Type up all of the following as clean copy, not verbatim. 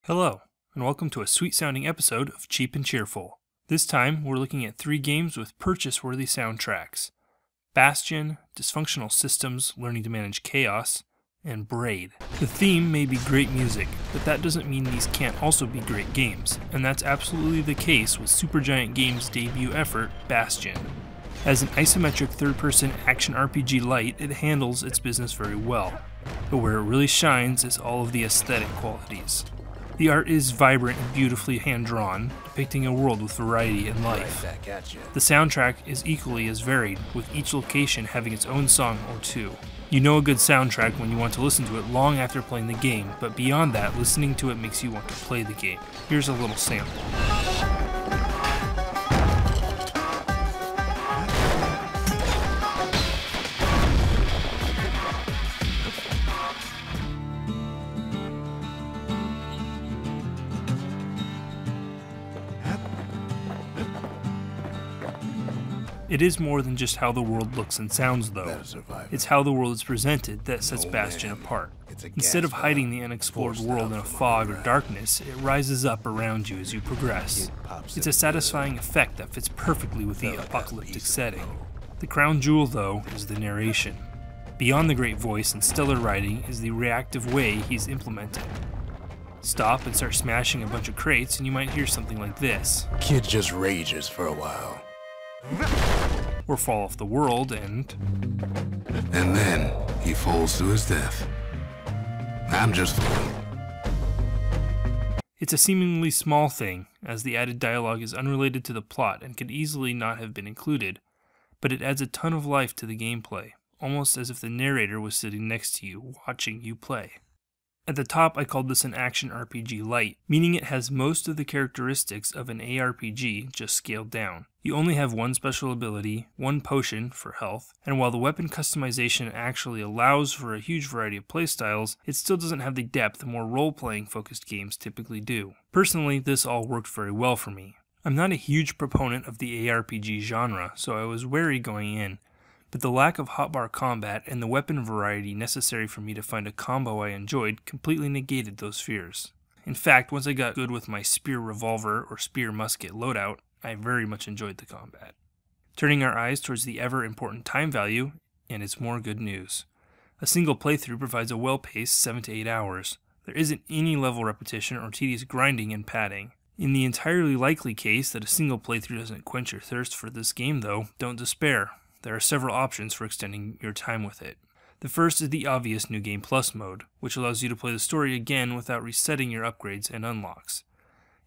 Hello, and welcome to a sweet-sounding episode of Cheap and Cheerful. This time, we're looking at 3 games with purchase-worthy soundtracks: Bastion, Dysfunctional Systems, Learning to Manage Chaos, and Braid. The theme may be great music, but that doesn't mean these can't also be great games, and that's absolutely the case with Supergiant Games' debut effort, Bastion. As an isometric third-person action RPG light, it handles its business very well, but where it really shines is all of the aesthetic qualities. The art is vibrant and beautifully hand-drawn, depicting a world with variety and life. The soundtrack is equally as varied, with each location having its own song or two. You know a good soundtrack when you want to listen to it long after playing the game, but beyond that, listening to it makes you want to play the game. Here's a little sample. It is more than just how the world looks and sounds, though. It's how the world is presented that sets Bastion apart. Instead of hiding the unexplored world in a fog or darkness, it rises up around you as you progress. It's a satisfying effect that fits perfectly with the apocalyptic setting. The crown jewel, though, is the narration. Beyond the great voice and stellar writing is the reactive way he's implemented. Stop and start smashing a bunch of crates and you might hear something like this. Kid just rages for a while. Or fall off the world and then he falls to his death. I'm just fooling. It's a seemingly small thing, as the added dialogue is unrelated to the plot and could easily not have been included, but it adds a ton of life to the gameplay, almost as if the narrator was sitting next to you, watching you play. At the top, I called this an action RPG light, meaning it has most of the characteristics of an ARPG just scaled down. You only have one special ability, one potion for health, and while the weapon customization actually allows for a huge variety of playstyles, it still doesn't have the depth more role-playing focused games typically do. Personally, this all worked very well for me. I'm not a huge proponent of the ARPG genre, so I was wary going in, but the lack of hotbar combat and the weapon variety necessary for me to find a combo I enjoyed completely negated those fears. In fact, once I got good with my spear revolver or spear musket loadout, I very much enjoyed the combat. Turning our eyes towards the ever-important time value, and it's more good news. A single playthrough provides a well-paced 7 to 8 hours. There isn't any level repetition or tedious grinding and padding. In the entirely likely case that a single playthrough doesn't quench your thirst for this game though, don't despair. There are several options for extending your time with it. The first is the obvious New Game Plus mode, which allows you to play the story again without resetting your upgrades and unlocks.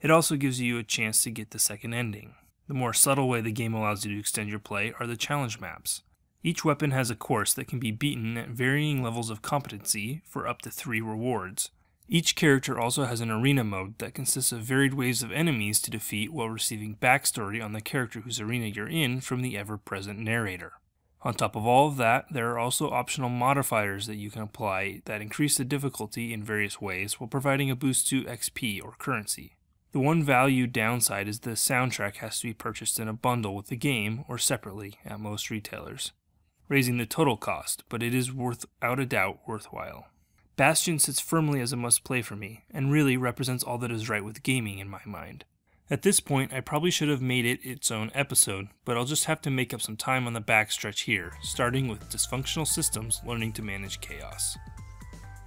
It also gives you a chance to get the second ending. The more subtle way the game allows you to extend your play are the challenge maps. Each weapon has a course that can be beaten at varying levels of competency for up to 3 rewards. Each character also has an arena mode that consists of varied waves of enemies to defeat while receiving backstory on the character whose arena you're in from the ever-present narrator. On top of all of that, there are also optional modifiers that you can apply that increase the difficulty in various ways while providing a boost to XP or currency. The one valued downside is the soundtrack has to be purchased in a bundle with the game or separately at most retailers, raising the total cost, but it is without a doubt worthwhile. Bastion sits firmly as a must-play for me, and really represents all that is right with gaming in my mind. At this point, I probably should have made it its own episode, but I'll just have to make up some time on the backstretch here, starting with Dysfunctional Systems, Learning to Manage Chaos.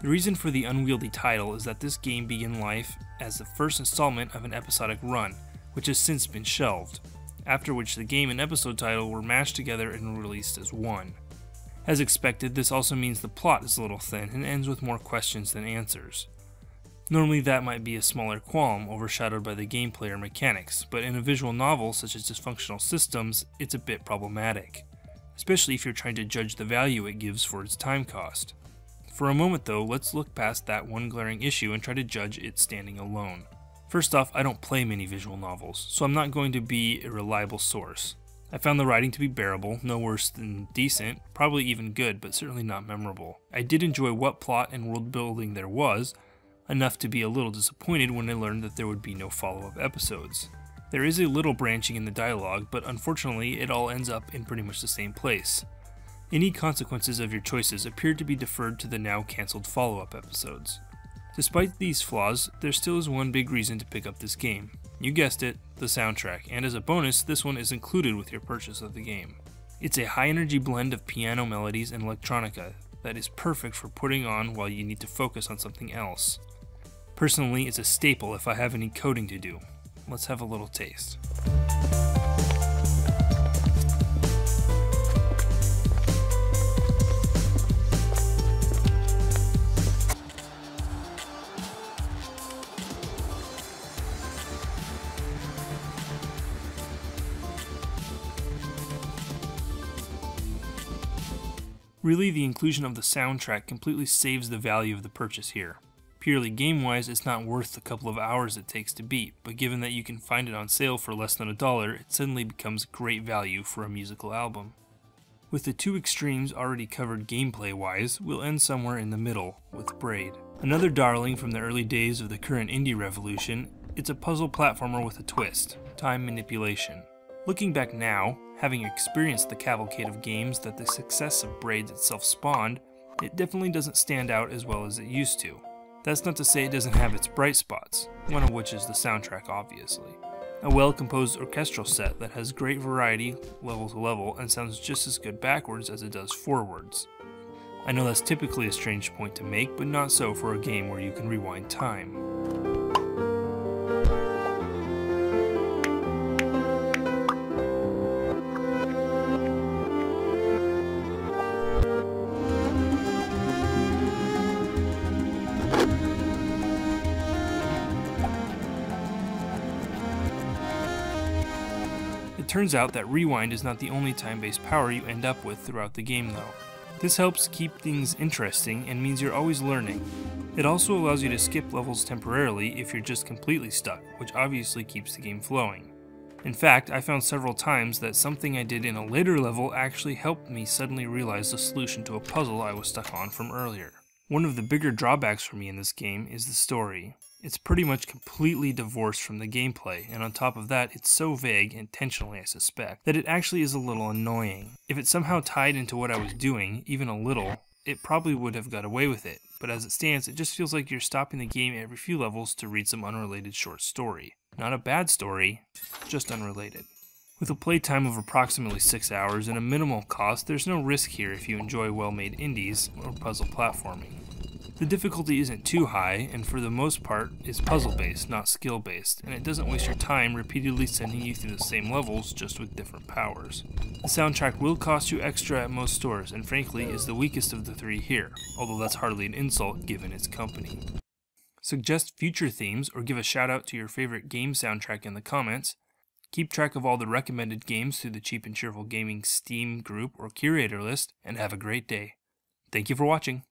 The reason for the unwieldy title is that this game began life as the first installment of an episodic run, which has since been shelved, after which the game and episode title were mashed together and released as one. As expected, this also means the plot is a little thin and ends with more questions than answers. Normally that might be a smaller qualm overshadowed by the gameplay or mechanics, but in a visual novel such as Dysfunctional Systems, it's a bit problematic, especially if you're trying to judge the value it gives for its time cost. For a moment though, let's look past that one glaring issue and try to judge it standing alone. First off, I don't play many visual novels, so I'm not going to be a reliable source. I found the writing to be bearable, no worse than decent, probably even good, but certainly not memorable. I did enjoy what plot and world building there was, enough to be a little disappointed when I learned that there would be no follow-up episodes. There is a little branching in the dialogue, but unfortunately it all ends up in pretty much the same place. Any consequences of your choices appear to be deferred to the now cancelled follow-up episodes. Despite these flaws, there still is one big reason to pick up this game. You guessed it, the soundtrack, and as a bonus, this one is included with your purchase of the game. It's a high-energy blend of piano melodies and electronica that is perfect for putting on while you need to focus on something else. Personally, it's a staple if I have any coding to do. Let's have a little taste. Really, the inclusion of the soundtrack completely saves the value of the purchase here. Purely game-wise, it's not worth the couple of hours it takes to beat, but given that you can find it on sale for less than $1, it suddenly becomes great value for a musical album. With the two extremes already covered gameplay-wise, we'll end somewhere in the middle, with Braid. Another darling from the early days of the current indie revolution, it's a puzzle platformer with a twist, time manipulation. Looking back now, having experienced the cavalcade of games that the success of Braid itself spawned, it definitely doesn't stand out as well as it used to. That's not to say it doesn't have its bright spots, one of which is the soundtrack obviously. A well-composed orchestral set that has great variety, level to level, and sounds just as good backwards as it does forwards. I know that's typically a strange point to make, but not so for a game where you can rewind time. It turns out that rewind is not the only time-based power you end up with throughout the game though. This helps keep things interesting and means you're always learning. It also allows you to skip levels temporarily if you're just completely stuck, which obviously keeps the game flowing. In fact, I found several times that something I did in a later level actually helped me suddenly realize the solution to a puzzle I was stuck on from earlier. One of the bigger drawbacks for me in this game is the story. It's pretty much completely divorced from the gameplay, and on top of that, it's so vague, intentionally I suspect, that it actually is a little annoying. If it somehow tied into what I was doing, even a little, it probably would have got away with it, but as it stands, it just feels like you're stopping the game every few levels to read some unrelated short story. Not a bad story, just unrelated. With a playtime of approximately 6 hours and a minimal cost, there's no risk here if you enjoy well-made indies or puzzle platforming. The difficulty isn't too high, and for the most part is puzzle-based, not skill-based, and it doesn't waste your time repeatedly sending you through the same levels, just with different powers. The soundtrack will cost you extra at most stores, and frankly is the weakest of the three here, although that's hardly an insult given its company. Suggest future themes or give a shout out to your favorite game soundtrack in the comments. Keep track of all the recommended games through the Cheap and Cheerful Gaming Steam group or curator list, and have a great day. Thank you for watching.